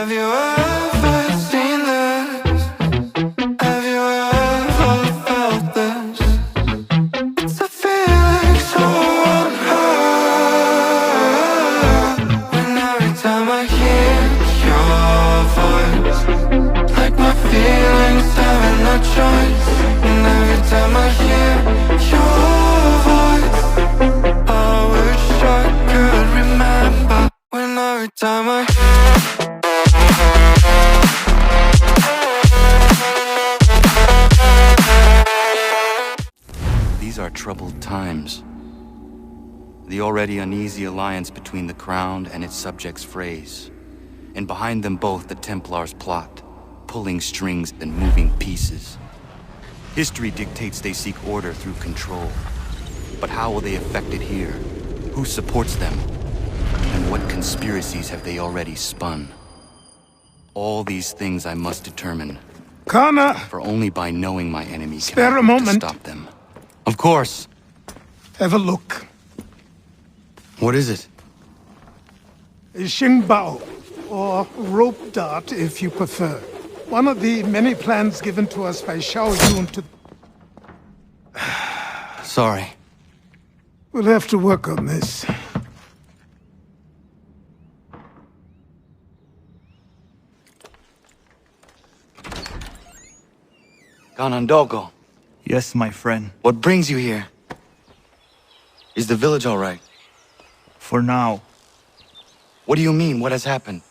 Have you ever seen this? Have you ever felt this? It's a feeling so unheard. When every time I hear your voice, like my feelings having no choice. And every time I hear your voice, I wish I could remember. When every time I These are troubled times. The already uneasy alliance between the crown and its subjects frays, and behind them both the Templars plot, pulling strings and moving pieces. History dictates they seek order through control. But how will they effect it here? Who supports them? And what conspiracies have they already spun? All these things I must determine. Connor! For only by knowing my enemy can Spare I a hope to moment. stop them. Of course. Have a look. What is it? A Xingbao, or rope dart if you prefer. One of the many plans given to us by Xiao Yun to... Sorry. We'll have to work on this. Ganondogo, Yes, my friend. what brings you here? Is the village all right? For now. What do you mean? What has happened?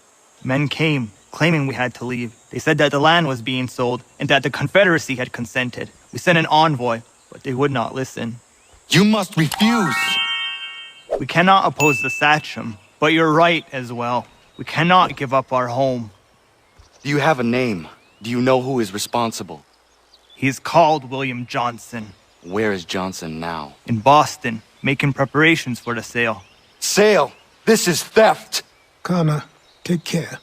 Men came, claiming we had to leave. They said that the land was being sold, and that the Confederacy had consented. We sent an envoy, but they would not listen. You must refuse! We cannot oppose the Sachem, but you're right as well. We cannot give up our home. Do you have a name? Do you know who is responsible? He's called William Johnson, Where is Johnson now? in Boston, making preparations for the sale. Sale! This is theft! Connor, take care.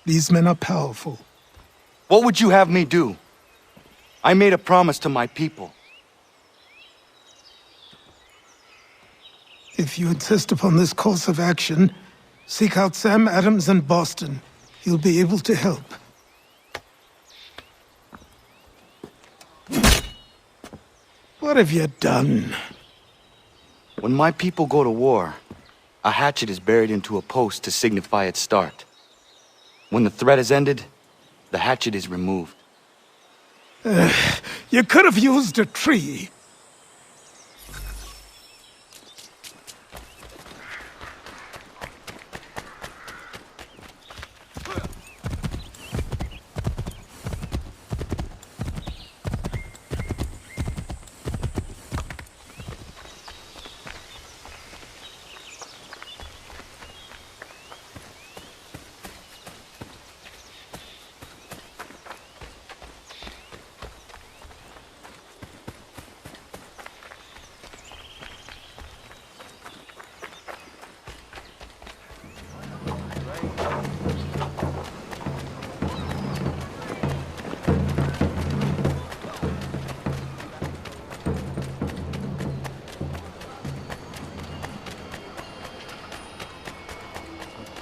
These men are powerful. What would you have me do? I made a promise to my people. If you insist upon this course of action, seek out Sam Adams in Boston. He'll be able to help. What have you done? When my people go to war, a hatchet is buried into a post to signify its start. When the threat is ended, the hatchet is removed. You could have used a tree.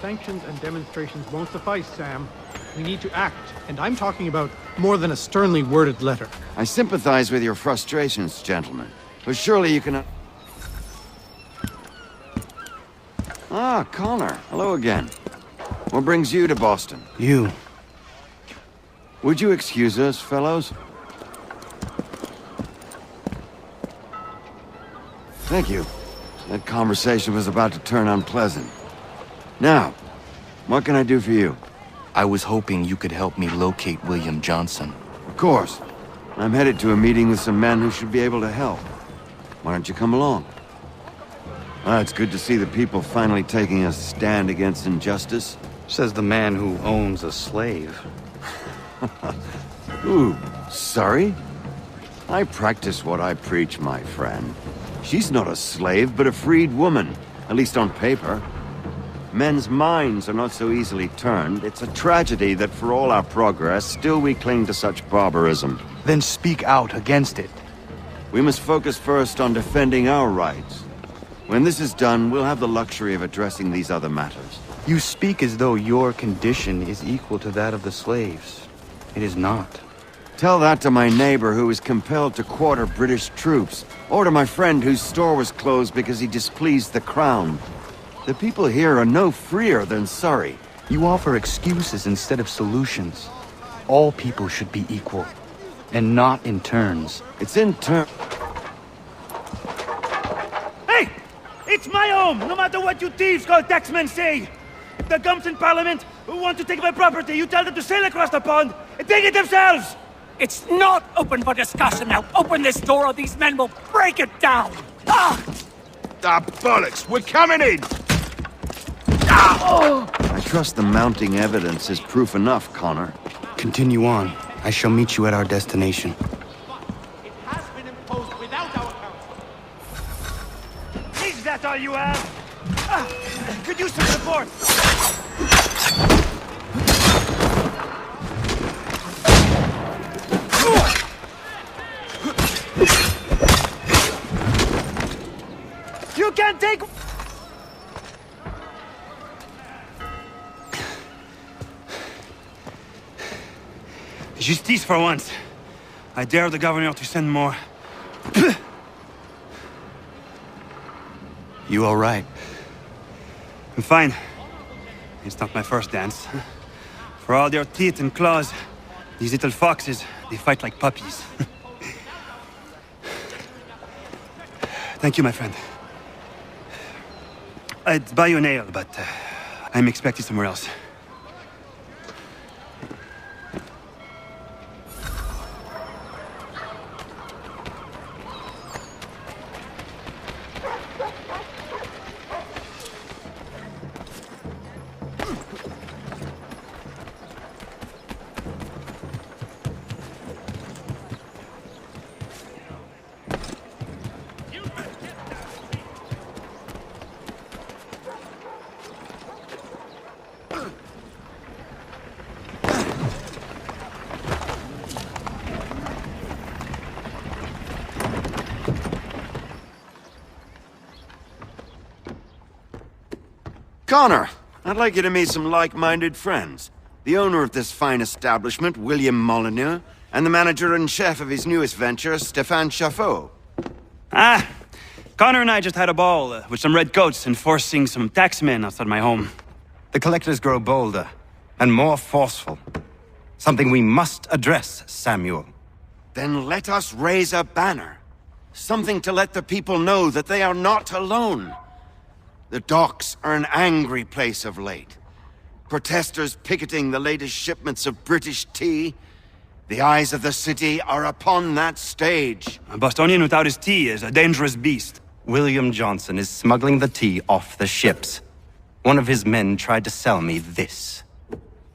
Sanctions and demonstrations won't suffice, Sam. We need to act, and I'm talking about more than a sternly worded letter. I sympathize with your frustrations, gentlemen. But surely you can... Ah, Connor. Hello again. What brings you to Boston? You. Would you excuse us, fellows? Thank you. That conversation was about to turn unpleasant. Now, what can I do for you? I was hoping you could help me locate William Johnson. Of course. I'm headed to a meeting with some men who should be able to help. Why don't you come along? It's good to see the people finally taking a stand against injustice. Says the man who owns a slave. Ooh, sorry? I practice what I preach, my friend. She's not a slave, but a freed woman, at least on paper. Men's minds are not so easily turned. It's a tragedy that for all our progress, still we cling to such barbarism. Then speak out against it. We must focus first on defending our rights. When this is done, we'll have the luxury of addressing these other matters. You speak as though your condition is equal to that of the slaves. It is not. Tell that to my neighbor who was compelled to quarter British troops, or to my friend whose store was closed because he displeased the crown. The people here are no freer than Surrey. You offer excuses instead of solutions. All people should be equal, and not in turns. It's in turn... Hey! It's my home, no matter what you thieves called taxmen say! If the gums in Parliament who want to take my property, you tell them to sail across the pond and take it themselves! It's not open for discussion now. Open this door or these men will break it down. Ah! Ah, bollocks! We're coming in! Ah! I trust the mounting evidence is proof enough, Connor. Continue on. I shall meet you at our destination. It has been imposed without our counsel. Is that all you have? Could use some support. You can't take... Justice for once. I dare the governor to send more. You all right? I'm fine. It's not my first dance. For all their teeth and claws, these little foxes, they fight like puppies. Thank you, my friend. I'd buy you an ale, but I'm expected somewhere else. Connor, I'd like you to meet some like-minded friends. The owner of this fine establishment, William Molyneux, and the manager and chef of his newest venture, Stéphane Chaffeau. Ah, Connor and I just had a ball with some red coats enforcing some taxmen outside my home. The collectors grow bolder and more forceful. Something we must address, Samuel. Then let us raise a banner. Something to let the people know that they are not alone. The docks are an angry place of late. Protesters picketing the latest shipments of British tea. The eyes of the city are upon that stage. A Bostonian without his tea is a dangerous beast. William Johnson is smuggling the tea off the ships. One of his men tried to sell me this.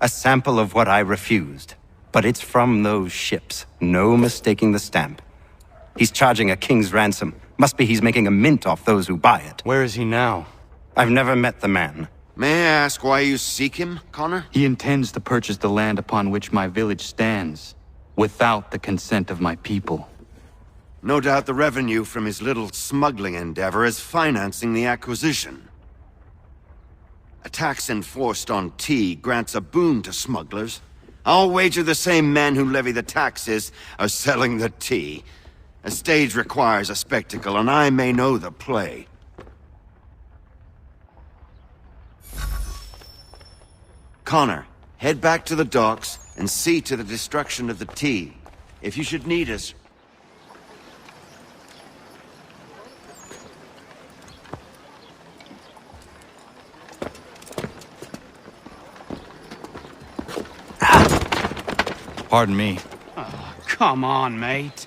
A sample of what I refused. But it's from those ships. No mistaking the stamp. He's charging a king's ransom. Must be he's making a mint off those who buy it. Where is he now? I've never met the man. May I ask why you seek him, Connor? He intends to purchase the land upon which my village stands, without the consent of my people. No doubt the revenue from his little smuggling endeavor is financing the acquisition. A tax enforced on tea grants a boon to smugglers. I'll wager the same men who levy the taxes are selling the tea. A stage requires a spectacle, and I may know the play. Connor, head back to the docks and see to the destruction of the tea. If you should need us... Pardon me. Oh, come on, mate.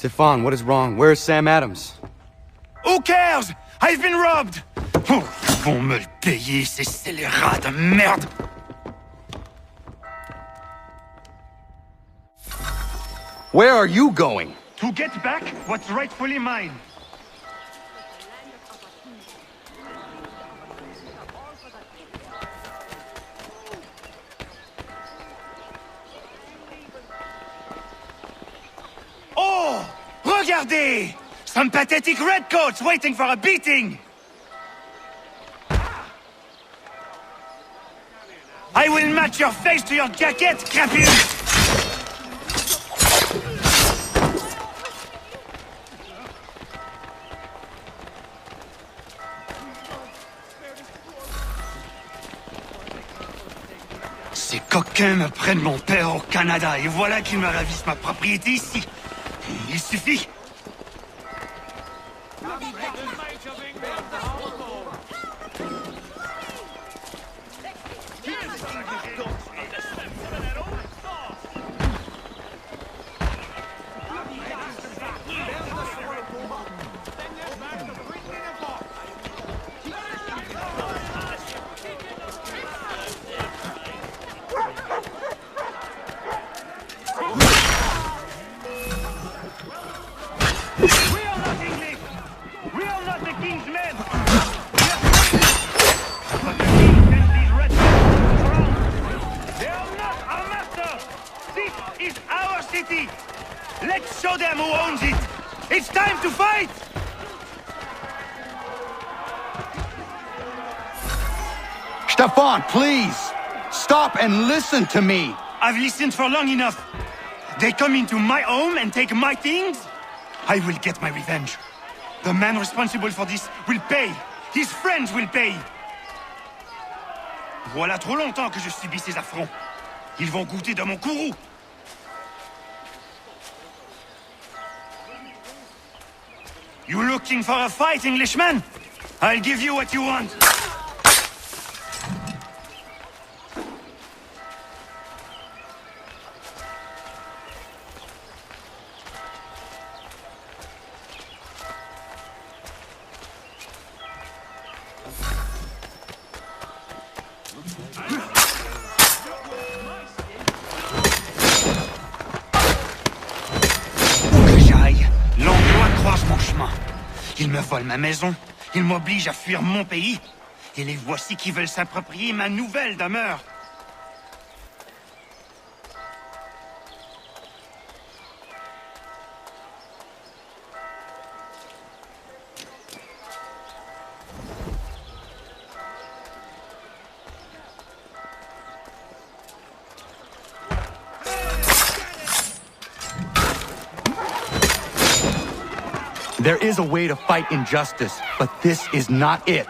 Stefan, what is wrong? Where is Sam Adams? Who cares? I've been robbed! Oh, ils vont me le payer, ces scélérats de merde! Where are you going? To get back what's rightfully mine. Oh! Regardez! Some pathetic redcoats waiting for a beating! I will match your face to your jacket, crapule! Ces coquins me prennent mon père au Canada et voilà qu'ils me ravissent ma propriété ici. Il suffit. Let's show them who owns it! It's time to fight! Stefan, please! Stop and listen to me! I've listened for long enough. They come into my home and take my things? I will get my revenge. The man responsible for this will pay. His friends will pay. Voilà trop longtemps que je subis ces affronts. Ils vont goûter de mon courroux. You looking for a fight, Englishman? I'll give you what you want. Ils me volent ma maison, ils m'obligent à fuir mon pays, et les voici qui veulent s'approprier ma nouvelle demeure. There is a way to fight injustice, but this is not it.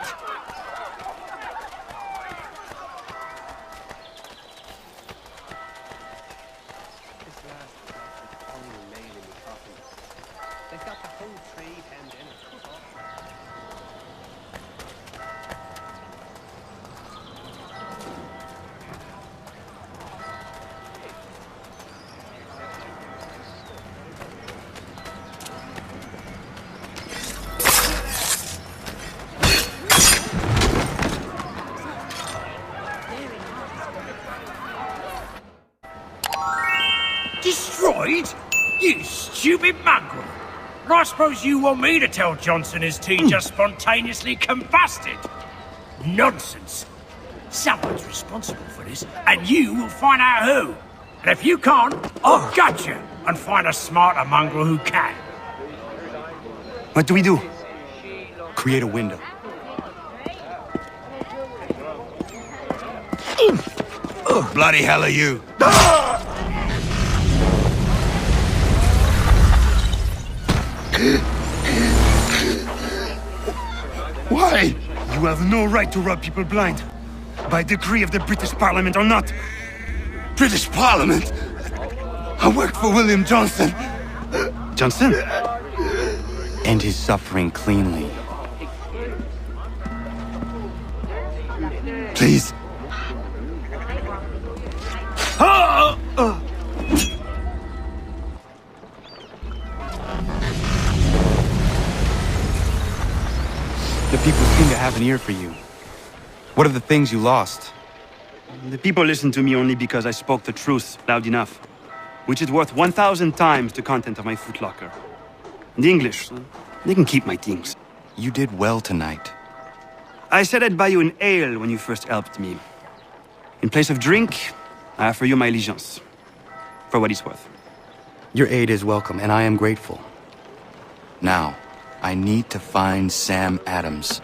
Destroyed? You stupid mongrel! I suppose you want me to tell Johnson his tea just spontaneously combusted? Nonsense! Someone's responsible for this, and you will find out who. And if you can't, I'll gut you and find a smarter mongrel who can. What do we do? Create a window. Bloody hell are you? Why? You have no right to rob people blind. By decree of the British Parliament or not. British Parliament? I work for William Johnson. Johnson? End his suffering cleanly. Please. The people seem to have an ear for you. What are the things you lost? The people listen to me only because I spoke the truth loud enough, which is worth 1,000 times the content of my footlocker. The English, they can keep my things. You did well tonight. I said I'd buy you an ale when you first helped me. In place of drink, I offer you my allegiance. For what it's worth. Your aid is welcome, and I am grateful. Now, I need to find Sam Adams.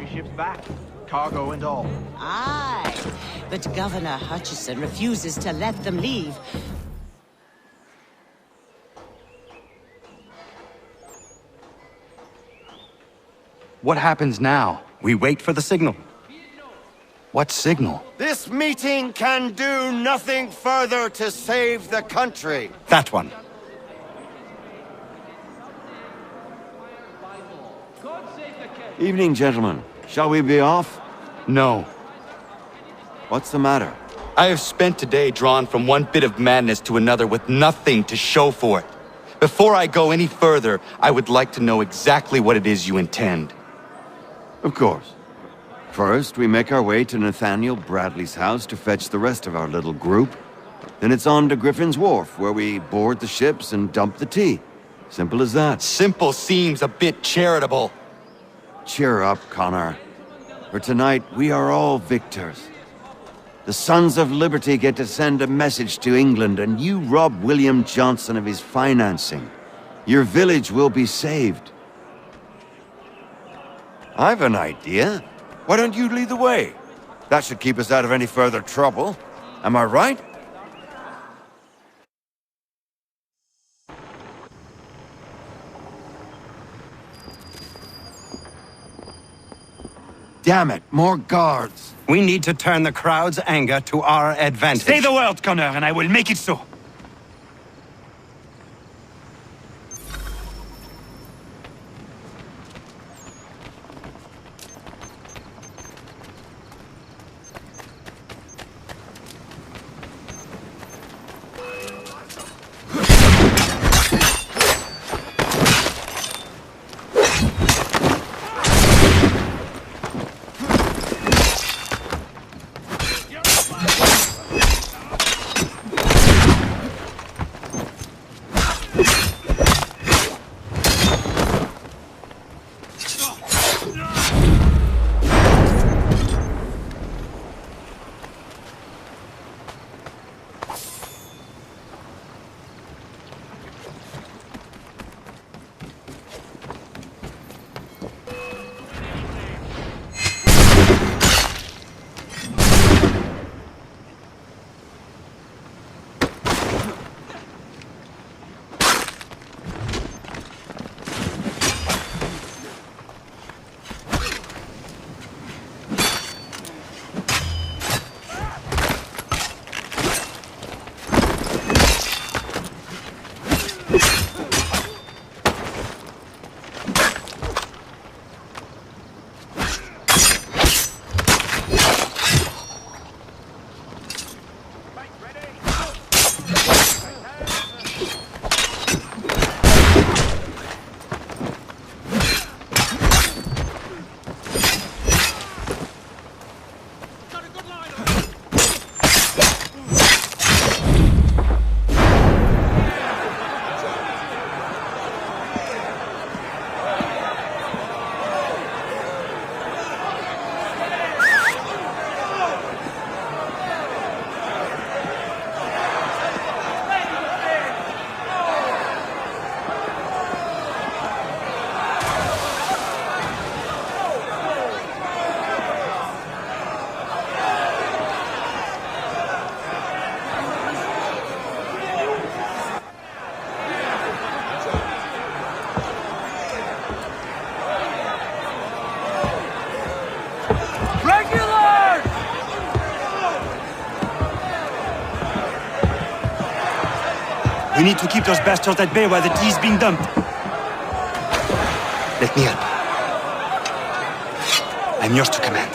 3 ships back, cargo and all. Aye, but Governor Hutchison refuses to let them leave. What happens now? We wait for the signal. What signal? This meeting can do nothing further to save the country. That one. Evening, gentlemen. Shall we be off? No. What's the matter? I have spent today drawn from one bit of madness to another with nothing to show for it. Before I go any further, I would like to know exactly what it is you intend. Of course. First, we make our way to Nathaniel Bradley's house to fetch the rest of our little group. Then it's on to Griffin's Wharf, where we board the ships and dump the tea. Simple as that. Simple seems a bit charitable. Cheer up, Connor. For tonight, we are all victors. The Sons of Liberty get to send a message to England, and you rob William Johnson of his financing. Your village will be saved. I've an idea. Why don't you lead the way? That should keep us out of any further trouble. Am I right? Damn it, more guards. We need to turn the crowd's anger to our advantage. Say the word, Connor, and I will make it so. We need to keep those bastards at bay while the tea is being dumped. Let me help. I'm yours to command.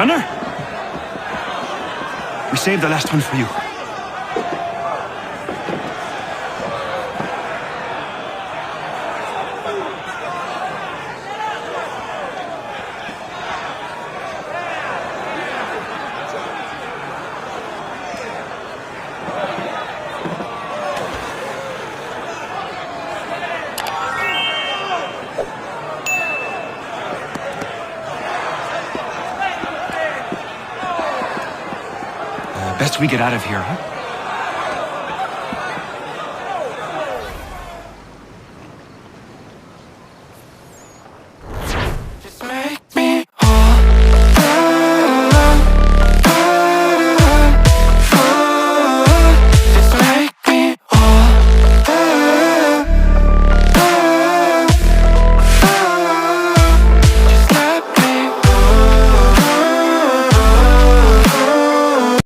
Gunner? We saved the last one for you. Best we get out of here, huh?